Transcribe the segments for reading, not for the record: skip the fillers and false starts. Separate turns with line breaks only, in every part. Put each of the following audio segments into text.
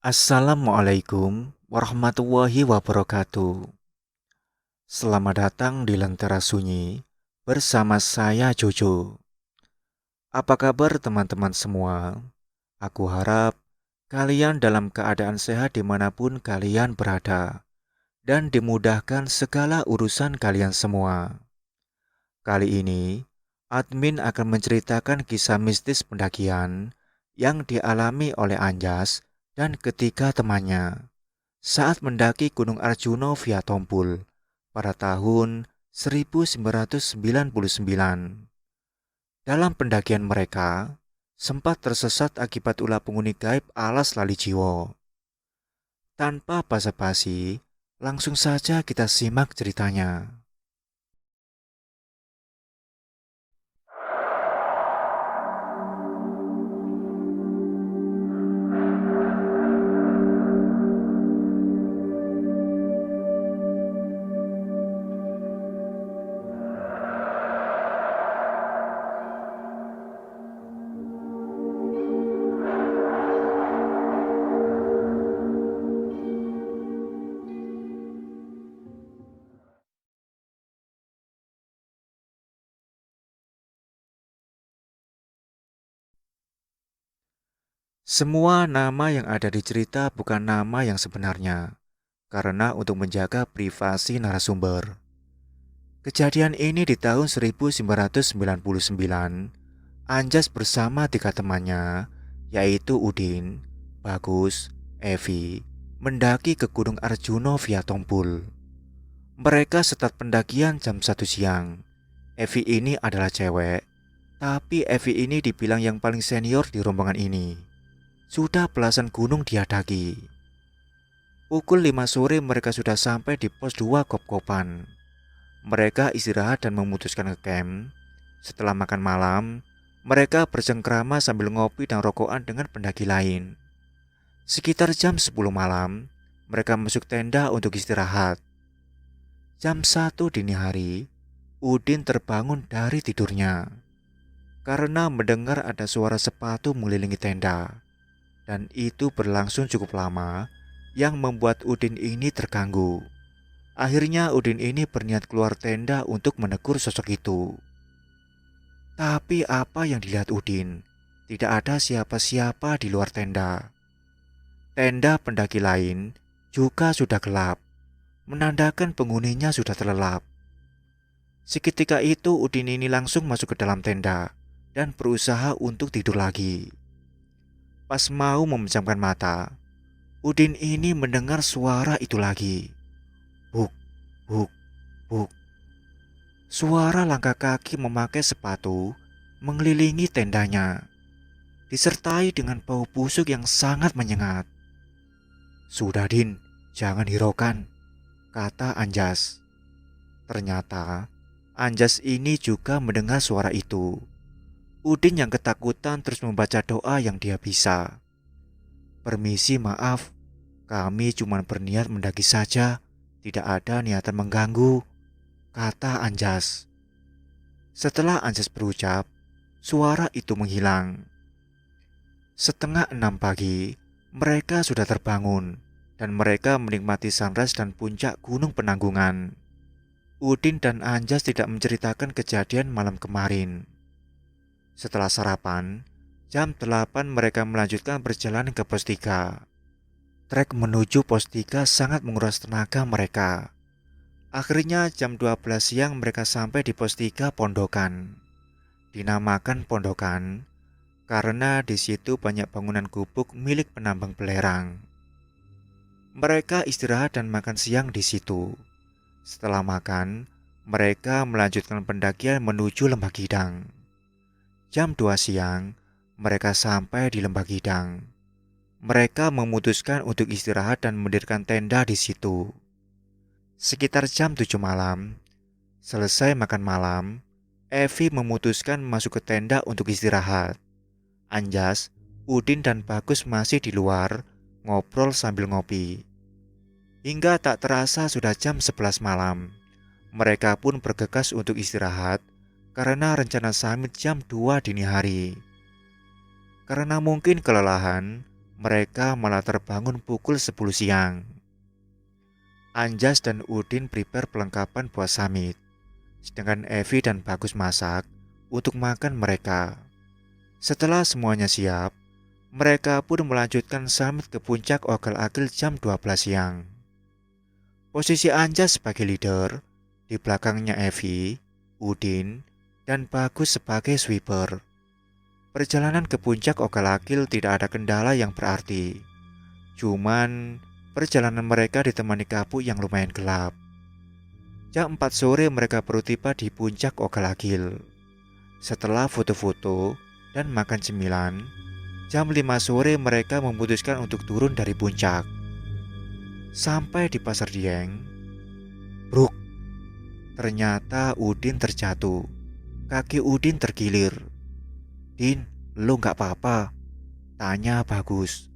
Assalamualaikum warahmatullahi wabarakatuh. Selamat datang di Lentera Sunyi bersama saya Jojo. Apa kabar teman-teman semua? Aku harap kalian dalam keadaan sehat dimanapun kalian berada dan dimudahkan segala urusan kalian semua. Kali ini, admin akan menceritakan kisah mistis pendakian yang dialami oleh Anjas dan ketiga temannya saat mendaki Gunung Arjuna via Tompul pada tahun 1999. Dalam pendakian mereka, sempat tersesat akibat ulah penghuni gaib alas lali jiwo. Tanpa basa-basi, langsung saja kita simak ceritanya. Semua nama yang ada di cerita bukan nama yang sebenarnya, karena untuk menjaga privasi narasumber. Kejadian ini di tahun 1999, Anjas bersama tiga temannya, yaitu Udin, Bagus, Evi, mendaki ke Gunung Arjuna via Tompul. Mereka start pendakian jam 1 siang. Evi ini adalah cewek, tapi Evi ini dibilang yang paling senior di rombongan ini. Sudah belasan gunung dia daki. Pukul 5 sore mereka sudah sampai di pos 2 Kop-Kopan. Mereka istirahat dan memutuskan ke camp. Setelah makan malam, mereka bercengkrama sambil ngopi dan rokokan dengan pendaki lain. Sekitar jam 10 malam, mereka masuk tenda untuk istirahat. Jam 1 dini hari, Udin terbangun dari tidurnya karena mendengar ada suara sepatu mengelilingi tenda. Dan itu berlangsung cukup lama yang membuat Udin ini terganggu. Akhirnya Udin ini berniat keluar tenda untuk menegur sosok itu. Tapi apa yang dilihat Udin? Tidak ada siapa-siapa di luar tenda. Tenda pendaki lain juga sudah gelap, menandakan penghuninya sudah terlelap. Seketika itu Udin ini langsung masuk ke dalam tenda dan berusaha untuk tidur lagi. Pas mau memejamkan mata, Udin ini mendengar suara itu lagi. Buk, buk, buk. Suara langkah kaki memakai sepatu mengelilingi tendanya, disertai dengan bau busuk yang sangat menyengat. "Sudah Din, jangan hiraukan," kata Anjas. Ternyata Anjas ini juga mendengar suara itu. Udin yang ketakutan terus membaca doa yang dia bisa. "Permisi, maaf, kami cuma berniat mendaki saja, tidak ada niatan mengganggu," kata Anjas. Setelah Anjas berucap, suara itu menghilang. Setengah 6 pagi, mereka sudah terbangun dan mereka menikmati sunrise dan puncak Gunung Penanggungan. Udin dan Anjas tidak menceritakan kejadian malam kemarin. Setelah sarapan, jam 8 mereka melanjutkan perjalanan ke pos 3. Trek menuju pos 3 sangat menguras tenaga mereka. Akhirnya jam 12 siang mereka sampai di pos 3 Pondokan. Dinamakan Pondokan karena di situ banyak bangunan gubuk milik penambang belerang. Mereka istirahat dan makan siang di situ. Setelah makan, mereka melanjutkan pendakian menuju Lembah Gidang. Jam 2 siang, mereka sampai di Lembah Gidang. Mereka memutuskan untuk istirahat dan mendirikan tenda di situ. Sekitar jam 7 malam, selesai makan malam, Evi memutuskan masuk ke tenda untuk istirahat. Anjas, Udin dan Bagus masih di luar, ngobrol sambil ngopi. Hingga tak terasa sudah jam 11 malam. Mereka pun bergegas untuk istirahat karena rencana summit jam 2 dini hari. Karena mungkin kelelahan, mereka malah terbangun pukul 10 siang. Anjas dan Udin prepare perlengkapan buat summit, sedangkan Evi dan Bagus masak untuk makan mereka. Setelah semuanya siap, mereka pun melanjutkan summit ke puncak Ogal-Agil jam 12 siang. Posisi Anjas sebagai leader, di belakangnya Evi, Udin, dan Bagus sebagai sweeper. Perjalanan ke puncak Ogal-Agil tidak ada kendala yang berarti. Cuman, perjalanan mereka ditemani kabut yang lumayan gelap. Jam 4 sore mereka baru tiba di puncak Ogal-Agil. Setelah foto-foto dan makan cemilan, jam 5 sore mereka memutuskan untuk turun dari puncak. Sampai di Pasar Dieng, bruk, ternyata Udin terjatuh. Kaki Udin tergilir. Din, lo gak apa-apa? Tanya Bagus.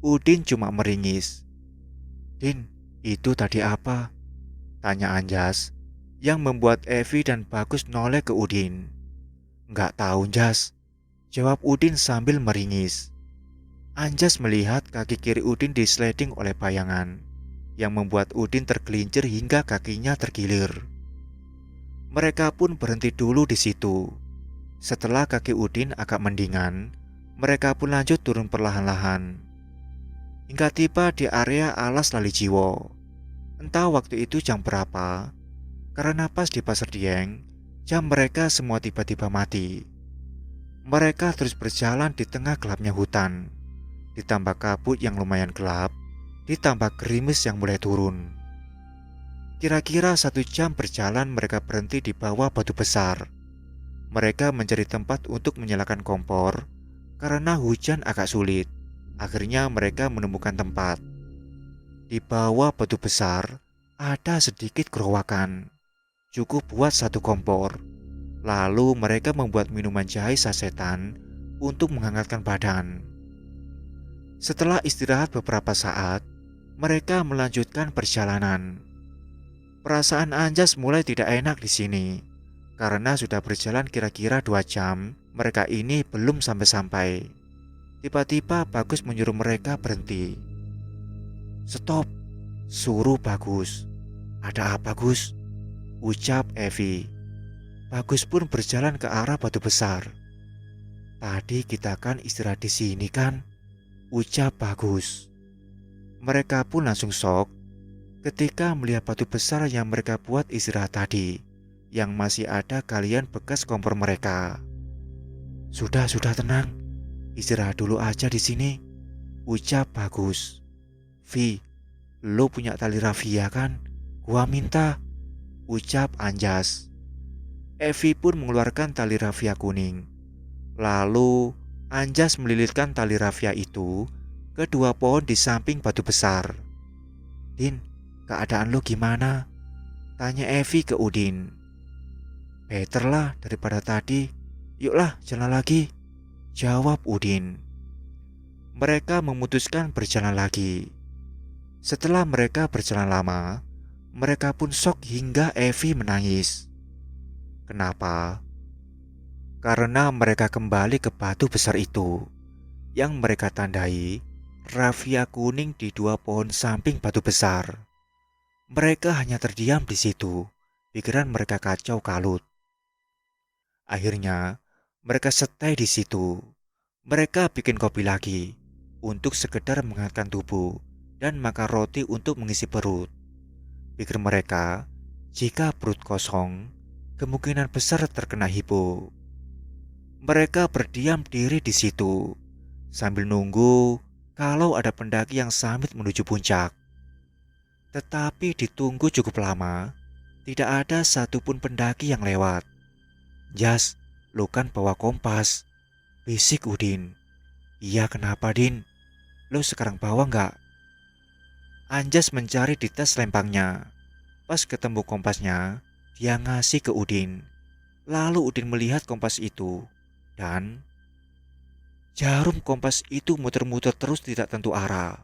Udin cuma meringis. Din, itu tadi apa? Tanya Anjas, yang membuat Evi dan Bagus noleh ke Udin. Nggak tahu, Jas, jawab Udin sambil meringis. Anjas melihat kaki kiri Udin disliding oleh bayangan, yang membuat Udin tergelincir hingga kakinya tergilir. Mereka pun berhenti dulu di situ. Setelah kaki Udin agak mendingan, mereka pun lanjut turun perlahan-lahan. Hingga tiba di area alas Lali Jiwo. Entah waktu itu jam berapa, karena pas di Pasar Dieng, jam mereka semua tiba-tiba mati. Mereka terus berjalan di tengah gelapnya hutan, ditambah kabut yang lumayan gelap, ditambah gerimis yang mulai turun. Kira-kira 1 jam berjalan mereka berhenti di bawah batu besar. Mereka mencari tempat untuk menyalakan kompor, karena hujan agak sulit. Akhirnya mereka menemukan tempat. Di bawah batu besar ada sedikit gerowakan, cukup buat 1 kompor. Lalu mereka membuat minuman jahe sasetan untuk menghangatkan badan. Setelah istirahat beberapa saat, mereka melanjutkan perjalanan. Perasaan Anjas mulai tidak enak di sini, karena sudah berjalan kira-kira 2 jam, mereka ini belum sampai-sampai. Tiba-tiba Bagus menyuruh mereka berhenti. Stop, suruh Bagus. Ada apa, Gus? Ucap Evi. Bagus pun berjalan ke arah batu besar. Tadi kita kan istirahat di sini kan? Ucap Bagus. Mereka pun langsung shock ketika melihat batu besar yang mereka buat istirahat tadi, yang masih ada galian bekas kompor mereka. Sudah tenang. Istirahat dulu aja di sini, ucap Bagus. Vi, lo punya tali rafia kan? Gua minta, ucap Anjas. Evi pun mengeluarkan tali rafia kuning. Lalu Anjas melilitkan tali rafia itu ke 2 pohon di samping batu besar. Din, keadaan lo gimana? Tanya Evi ke Udin. Better lah daripada tadi. Yuklah jalan lagi, jawab Udin. Mereka memutuskan berjalan lagi. Setelah mereka berjalan lama, mereka pun shock hingga Evi menangis. Kenapa? Karena mereka kembali ke batu besar itu, yang mereka tandai rafia kuning di 2 pohon samping batu besar. Mereka hanya terdiam di situ, pikiran mereka kacau kalut. Akhirnya, mereka stay di situ. Mereka bikin kopi lagi untuk sekedar menghangatkan tubuh dan makan roti untuk mengisi perut. Pikir mereka, jika perut kosong, kemungkinan besar terkena hipo. Mereka berdiam diri di situ sambil nunggu kalau ada pendaki yang summit menuju puncak. Tetapi ditunggu cukup lama, tidak ada satupun pendaki yang lewat. Jas, lo kan bawa kompas, bisik Udin. Iya, kenapa Din? Lo sekarang bawa nggak? Anjas mencari di tas lempangnya. Pas ketemu kompasnya, dia ngasih ke Udin. Lalu Udin melihat kompas itu, dan jarum kompas itu muter-muter terus tidak tentu arah.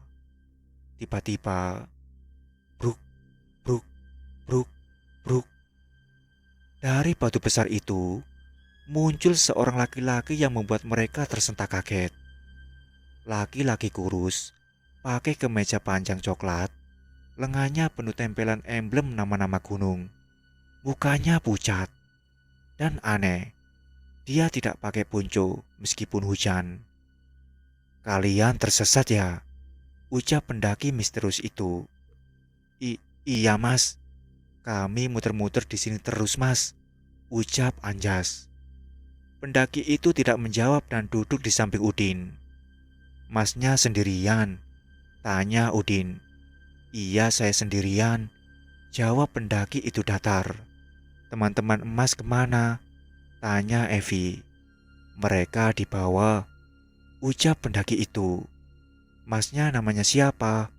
Tiba-tiba, bruk, bruk, bruk, bruk. Dari batu besar itu, muncul seorang laki-laki yang membuat mereka tersentak kaget. Laki-laki kurus, pakai kemeja panjang coklat, lengannya penuh tempelan emblem nama-nama gunung. Mukanya pucat dan aneh. Dia tidak pakai ponco meskipun hujan. "Kalian tersesat ya?" ucap pendaki misterius itu. Iya mas, kami muter-muter di sini terus mas," ucap Anjas. Pendaki itu tidak menjawab dan duduk di samping Udin. "Masnya sendirian?" tanya Udin. "Iya saya sendirian," jawab pendaki itu datar. "Teman-teman emas kemana?" tanya Evi. "Mereka dibawa," ucap pendaki itu. "Masnya namanya siapa?"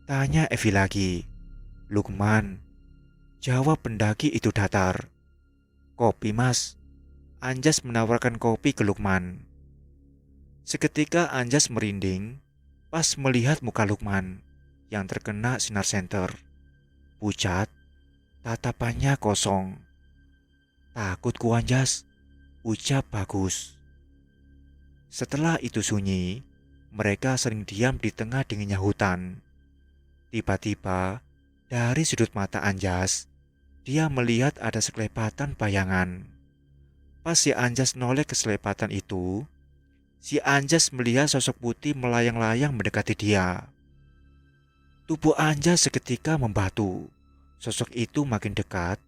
tanya Evi lagi. "Lukman," jawab pendaki itu datar. "Kopi mas." Anjas menawarkan kopi ke Lukman. Seketika Anjas merinding pas melihat muka Lukman yang terkena sinar senter. Pucat, tatapannya kosong. "Takut ku Anjas," ucap Bagus. Setelah itu sunyi, mereka sering diam di tengah dinginnya hutan. Tiba-tiba, dari sudut mata Anjas, dia melihat ada sekelebatan bayangan. Pas si Anjas noleh ke selepatan itu, si Anjas melihat sosok putih melayang-layang mendekati dia. Tubuh Anjas seketika membatu. Sosok itu makin dekat,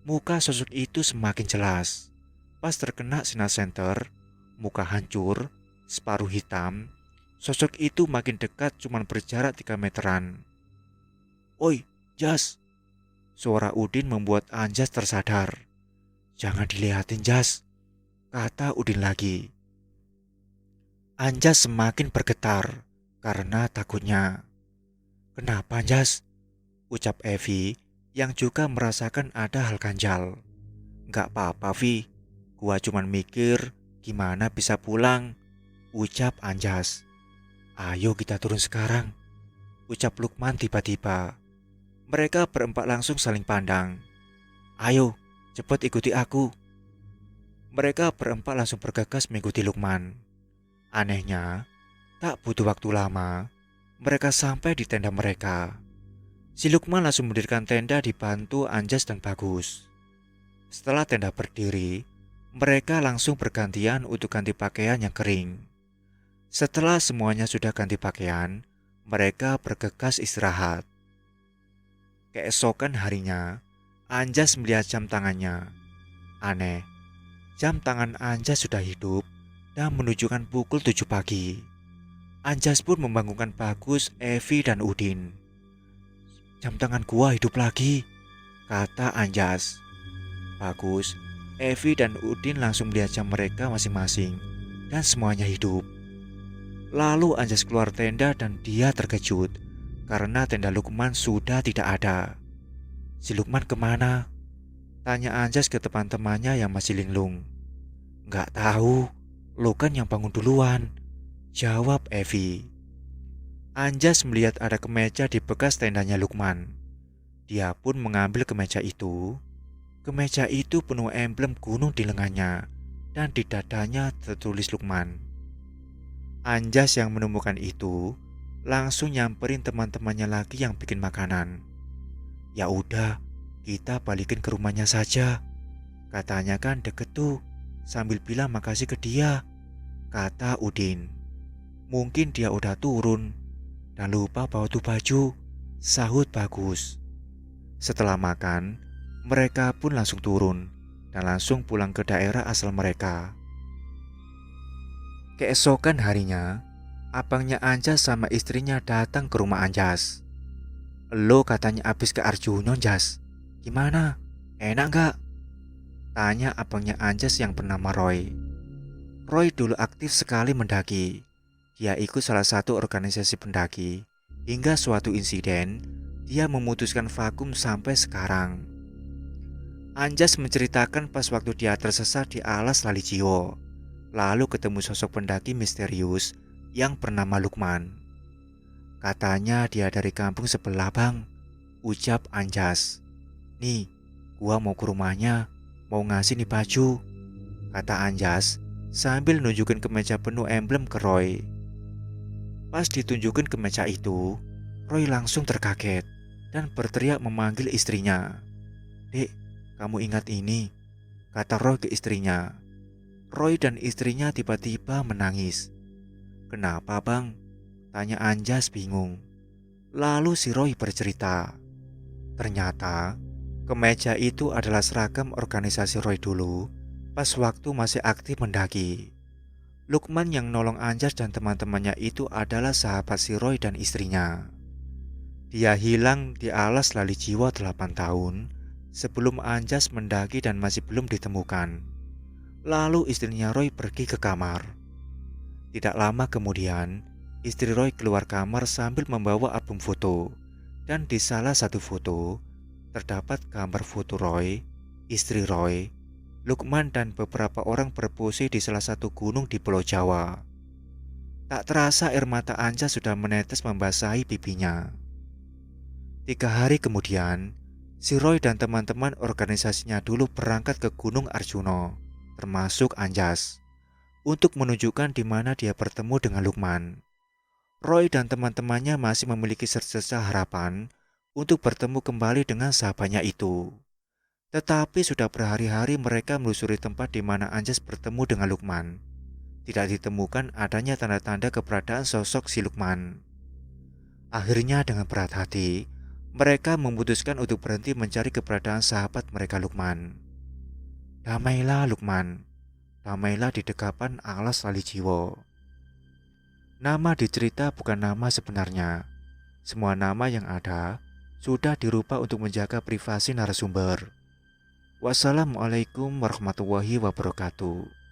muka sosok itu semakin jelas. Pas terkena sinar senter, muka hancur, separuh hitam, sosok itu makin dekat cuman berjarak 3 meteran. "Oi, Jas!" Suara Udin membuat Anjas tersadar. "Jangan dilihatin Jas," kata Udin lagi. Anjas semakin bergetar karena takutnya. "Kenapa Anjas?" ucap Evi yang juga merasakan ada hal ganjal. "Gak apa-apa Vi, gua cuman mikir gimana bisa pulang," ucap Anjas. "Ayo kita turun sekarang," ucap Lukman tiba-tiba. Mereka berempat langsung saling pandang. "Ayo, cepat ikuti aku." Mereka berempat langsung bergegas mengikuti Lukman. Anehnya, tak butuh waktu lama, mereka sampai di tenda mereka. Si Lukman langsung mendirikan tenda dibantu Anjas dan Bagus. Setelah tenda berdiri, mereka langsung bergantian untuk ganti pakaian yang kering. Setelah semuanya sudah ganti pakaian, mereka bergegas istirahat. Keesokan harinya, Anjas melihat jam tangannya. Aneh, jam tangan Anjas sudah hidup dan menunjukkan pukul 7 pagi. Anjas pun membangunkan Bagus, Evi, dan Udin. "Jam tangan gua hidup lagi," kata Anjas. Bagus, Evi, dan Udin langsung melihat jam mereka masing-masing dan semuanya hidup. Lalu Anjas keluar tenda dan dia terkejut karena tenda Lukman sudah tidak ada. "Si Lukman kemana?" tanya Anjas ke teman-temannya yang masih linglung. "Nggak tahu, lo kan yang bangun duluan," jawab Evi. Anjas melihat ada kemeja di bekas tendanya Lukman. Dia pun mengambil kemeja itu. Kemeja itu penuh emblem gunung di lengannya dan di dadanya tertulis Lukman. Anjas yang menemukan itu langsung nyamperin teman-temannya lagi yang bikin makanan. "Ya udah, kita balikin ke rumahnya saja. Katanya kan deket tuh," sambil bilang makasih ke dia, kata Udin. "Mungkin dia udah turun dan lupa bawa tuh baju," sahut Bagus. Setelah makan, mereka pun langsung turun dan langsung pulang ke daerah asal mereka. Keesokan harinya, abangnya Anjas sama istrinya datang ke rumah Anjas. "Lo katanya abis ke Arjuna Jas, gimana? Enak gak?" tanya abangnya Anjas yang bernama Roy. Roy dulu aktif sekali mendaki. Dia ikut salah satu organisasi pendaki. Hingga suatu insiden, dia memutuskan vakum sampai sekarang. Anjas menceritakan pas waktu dia tersesat di alas Lalijiwo, lalu ketemu sosok pendaki misterius yang bernama Lukman. "Katanya dia dari kampung sebelah bang," ucap Anjas. "Nih, gua mau ke rumahnya, mau ngasih nih baju," kata Anjas sambil nunjukin kemeja penuh emblem ke Roy. Pas ditunjukin kemeja itu, Roy langsung terkaget dan berteriak memanggil istrinya. "Dek, kamu ingat ini?" kata Roy ke istrinya. Roy dan istrinya tiba-tiba menangis. "Kenapa bang?" tanya Anjas bingung. Lalu si Roy bercerita. Ternyata kemeja itu adalah seragam organisasi Roy dulu pas waktu masih aktif mendaki. Lukman yang nolong Anjas dan teman-temannya itu adalah sahabat si Roy dan istrinya. Dia hilang di alas Lali Jiwo 8 tahun sebelum Anjas mendaki dan masih belum ditemukan. Lalu istrinya Roy pergi ke kamar. Tidak lama kemudian, istri Roy keluar kamar sambil membawa album foto. Dan di salah satu foto, terdapat gambar foto Roy, istri Roy, Lukman dan beberapa orang berpose di salah satu gunung di Pulau Jawa. Tak terasa air mata Anjas sudah menetes membasahi pipinya. 3 hari kemudian, si Roy dan teman-teman organisasinya dulu berangkat ke Gunung Arjuno, termasuk Anjas, untuk menunjukkan di mana dia bertemu dengan Lukman. Roy dan teman-temannya masih memiliki secerca harapan untuk bertemu kembali dengan sahabatnya itu. Tetapi sudah berhari-hari mereka melusuri tempat di mana Anjas bertemu dengan Lukman. Tidak ditemukan adanya tanda-tanda keberadaan sosok si Lukman. Akhirnya dengan berat hati, mereka memutuskan untuk berhenti mencari keberadaan sahabat mereka Lukman. Damailah Lukman, damailah di dekapan alas Lali Jiwo. Nama di cerita bukan nama sebenarnya. Semua nama yang ada sudah dirubah untuk menjaga privasi narasumber. Wassalamualaikum warahmatullahi wabarakatuh.